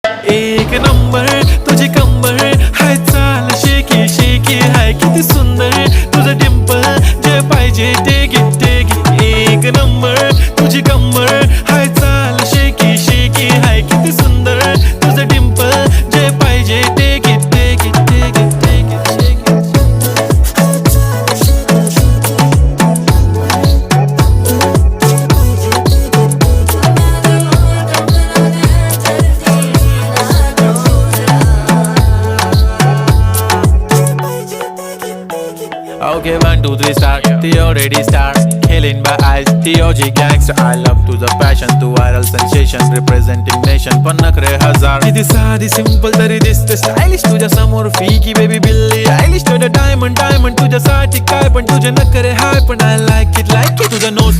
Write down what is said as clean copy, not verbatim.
एक नंबर तुझी कंबर हाय, चाल शेकी शेकी हाय, किती सुंदर तुझं डिंपल, जे पाहिजे ते घे ते घे. एक नंबर तुझी कंबर हाय, चाल शेकी शेकी हाय, किती सुंदर तुझं डिंपल, जे पाहिजे ते घे ते घे ते घे ते घे. Okay, 1, 2, 3 start. The already start. Killing by eyes. The OG gangster. I love to the passion, to viral sensation, representing nation. पण नखरे हजार. किती साधी simple तरी दिसते stylish तुझ्या समोर फीकी baby बिल्ली आयलिश. तुझं diamond तुझ्यासाठी काय पण तुझे नखरे हाय पण I like it तुझं nose